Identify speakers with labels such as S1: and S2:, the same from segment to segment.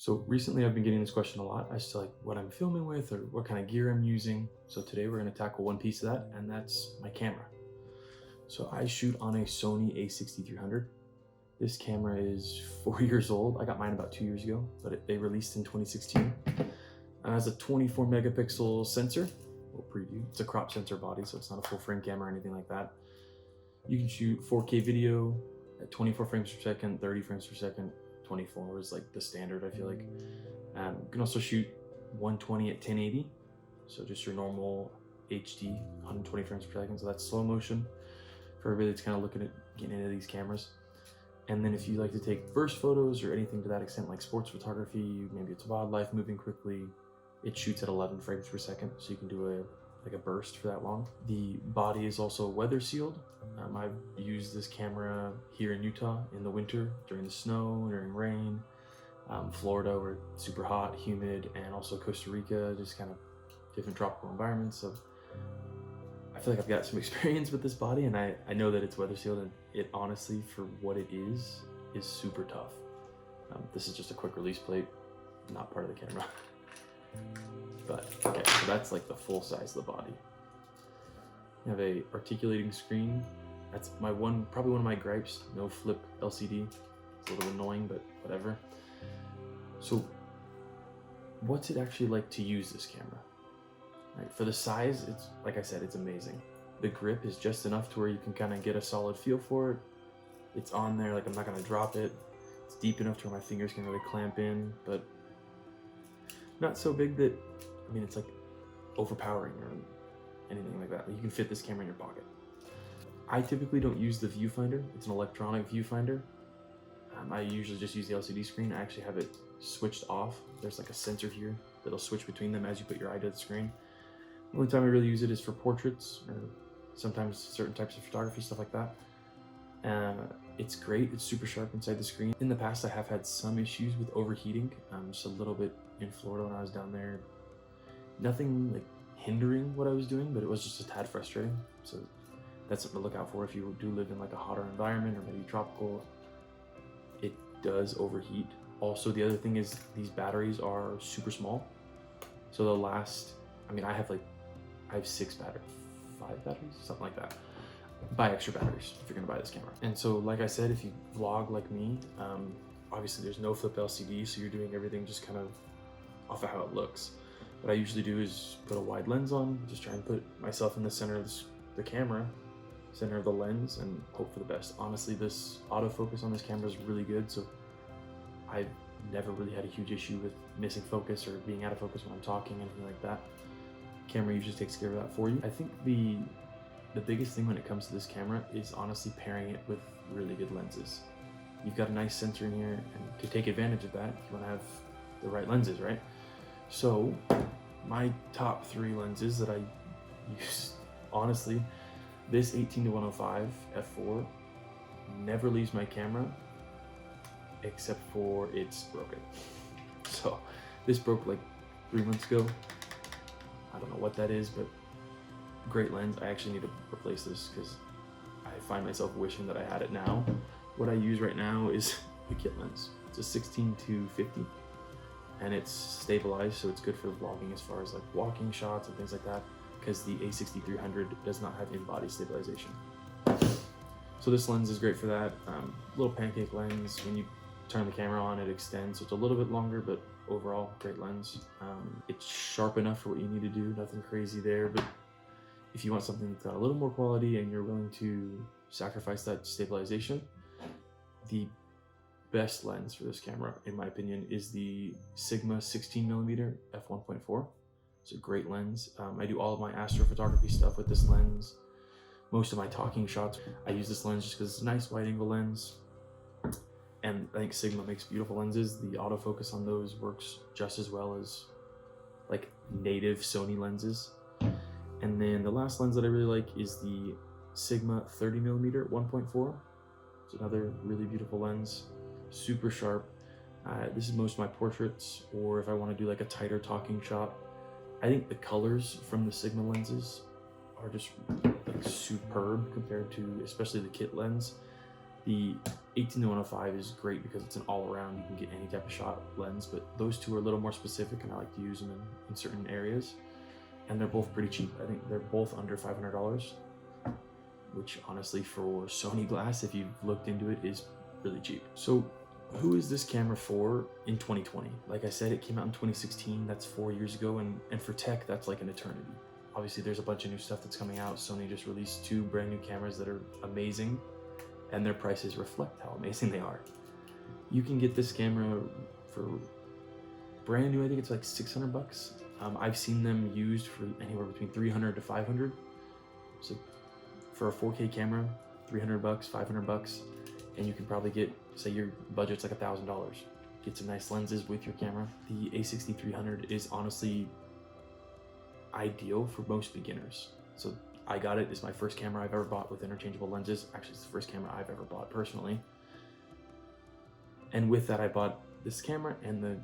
S1: So recently I've been getting this question a lot as to like what I'm filming with or what kind of gear I'm using. So today we're going to tackle one piece of that, and that's my camera. So I shoot on a Sony a6300. This camera is 4 years old. I got mine about 2 years ago, but they released in 2016. It has a 24 megapixel sensor. We'll preview. It's a crop sensor body, so it's not a full frame camera or anything like that. You can shoot 4K video at 24 frames per second, 30 frames per second. 24 is like the standard, I feel like. You can also shoot 120 at 1080, so just your normal HD 120 frames per second, so that's slow motion for everybody that's kind of looking at getting into these cameras. And then if you like to take burst photos or anything to that extent, like sports photography, maybe it's wildlife moving quickly, it shoots at 11 frames per second, so you can do a burst for that long. The body is also weather sealed. I've used this camera here in Utah in the winter, during the snow, during rain, Florida where it's super hot, humid, and also Costa Rica, just kind of different tropical environments. So I feel like I've got some experience with this body, and I know that it's weather sealed, and it honestly, for what it is super tough. This is just a quick release plate, not part of the camera. But okay, so that's like the full size of the body. You have a articulating screen. That's probably one of my gripes. No flip LCD. It's a little annoying, but whatever. So what's it actually like to use this camera? Right, for the size, it's like I said, it's amazing. The grip is just enough to where you can kind of get a solid feel for it. It's on there, like I'm not gonna drop it. It's deep enough to where my fingers can really clamp in, but not so big that, I mean, it's like overpowering or anything like that. You can fit this camera in your pocket. I typically don't use the viewfinder. It's an electronic viewfinder. I usually just use the LCD screen. I actually have it switched off. There's like a sensor here that'll switch between them as you put your eye to the screen. The only time I really use it is for portraits or sometimes certain types of photography, stuff like that. It's great. It's super sharp inside the screen. In the past, I have had some issues with overheating, just a little bit in Florida when I was down there. Nothing like hindering what I was doing, but it was just a tad frustrating. So that's something to look out for if you do live in like a hotter environment or maybe tropical. It does overheat. Also, the other thing is these batteries are super small. So they'll last, I mean, I have 5 batteries, something like that. Buy extra batteries if you're gonna buy this camera. And so, like I said, if you vlog like me, obviously there's no flip LCD, so you're doing everything just kind of off of how it looks. What I usually do is put a wide lens on, just try and put myself in the center of the camera, center of the lens, and hope for the best. Honestly, this autofocus on this camera is really good, so I've never really had a huge issue with missing focus or being out of focus when I'm talking, anything like that. Camera usually takes care of that for you. I think the biggest thing when it comes to this camera is honestly pairing it with really good lenses. You've got a nice sensor in here, and to take advantage of that, you want to have the right lenses, right? So my top 3 lenses that I use, honestly, this 18-105 f4 never leaves my camera except for it's broken. So this broke like 3 months ago. I don't know what that is, but great lens. I actually need to replace this because I find myself wishing that I had it now. What I use right now is the kit lens. It's a 16-50 and it's stabilized, so it's good for vlogging as far as like walking shots and things like that, because the a6300 does not have in-body stabilization. So this lens is great for that. Little pancake lens. When you turn the camera on, it extends, so it's a little bit longer, but overall great lens. It's sharp enough for what you need to do, nothing crazy there, but if you want something that's got a little more quality and you're willing to sacrifice that stabilization, the best lens for this camera, in my opinion, is the Sigma 16mm f1.4. It's a great lens. I do all of my astrophotography stuff with this lens. Most of my talking shots, I use this lens just because it's a nice wide angle lens. And I think Sigma makes beautiful lenses. The autofocus on those works just as well as like native Sony lenses. And then the last lens that I really like is the Sigma 30mm 1.4. It's another really beautiful lens, super sharp. This is most of my portraits, or if I want to do like a tighter talking shot. I think the colors from the Sigma lenses are just like superb compared to especially the kit lens. The 18-105 is great because it's an all-around, you can get any type of shot lens, but those two are a little more specific and I like to use them in certain areas. And they're both pretty cheap. I think they're both under $500, which honestly for Sony glass, if you've looked into it, is really cheap. So who is this camera for in 2020? Like I said, it came out in 2016, that's 4 years ago, and for tech, that's like an eternity. Obviously there's a bunch of new stuff that's coming out. Sony just released 2 brand new cameras that are amazing, and their prices reflect how amazing they are. You can get this camera for brand new, I think it's like 600 bucks. I've seen them used for anywhere between 300 to 500. So for a 4K camera, 300 bucks, 500 bucks, and you can probably get, say your budget's like $1,000. Get some nice lenses with your camera. The a6300 is honestly ideal for most beginners. So I got it, it's my first camera I've ever bought with interchangeable lenses. Actually, it's the first camera I've ever bought personally. And with that, I bought this camera and the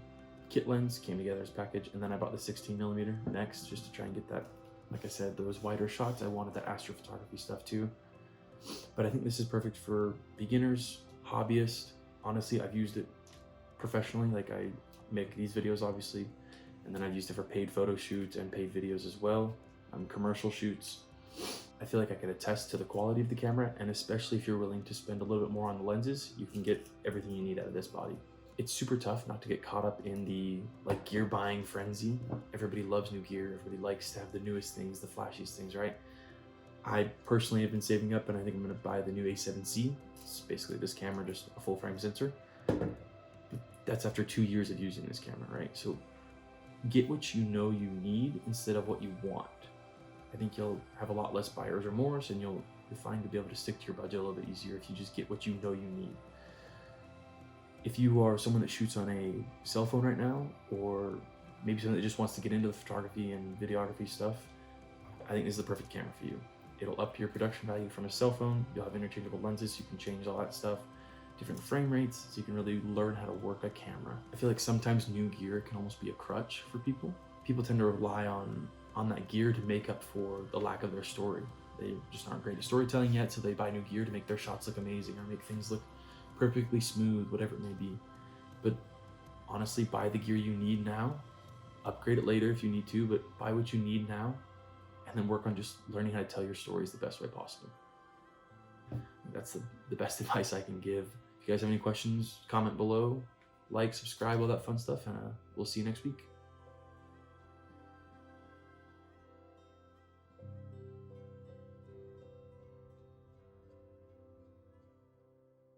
S1: kit lens came together as a package. And then I bought the 16mm next, just to try and get that, like I said, those wider shots. I wanted that astrophotography stuff too. But I think this is perfect for beginners, hobbyists. Honestly, I've used it professionally. Like I make these videos obviously, and then I've used it for paid photo shoots and paid videos as well, commercial shoots. I feel like I could attest to the quality of the camera, and especially if you're willing to spend a little bit more on the lenses, you can get everything you need out of this body. It's super tough not to get caught up in the like gear buying frenzy. Everybody loves new gear. Everybody likes to have the newest things, the flashiest things, right? I personally have been saving up, and I think I'm going to buy the new A7C. It's basically this camera, just a full frame sensor. That's after 2 years of using this camera, right? So get what you know you need instead of what you want. I think you'll have a lot less buyer's remorse, and you'll find to be able to stick to your budget a little bit easier if you just get what you know you need. If you are someone that shoots on a cell phone right now, or maybe someone that just wants to get into the photography and videography stuff, I think this is the perfect camera for you. It'll up your production value from a cell phone. You'll have interchangeable lenses, you can change all that stuff, different frame rates, so you can really learn how to work a camera. I feel like sometimes new gear can almost be a crutch for people. People tend to rely on that gear to make up for the lack of their story. They just aren't great at storytelling yet, so they buy new gear to make their shots look amazing or make things look perfectly smooth, whatever it may be. But honestly, buy the gear you need now, upgrade it later if you need to, but buy what you need now, and then work on just learning how to tell your stories the best way possible. That's the best advice I can give. If you guys have any questions, comment below, like, subscribe, all that fun stuff, and we'll see you next week.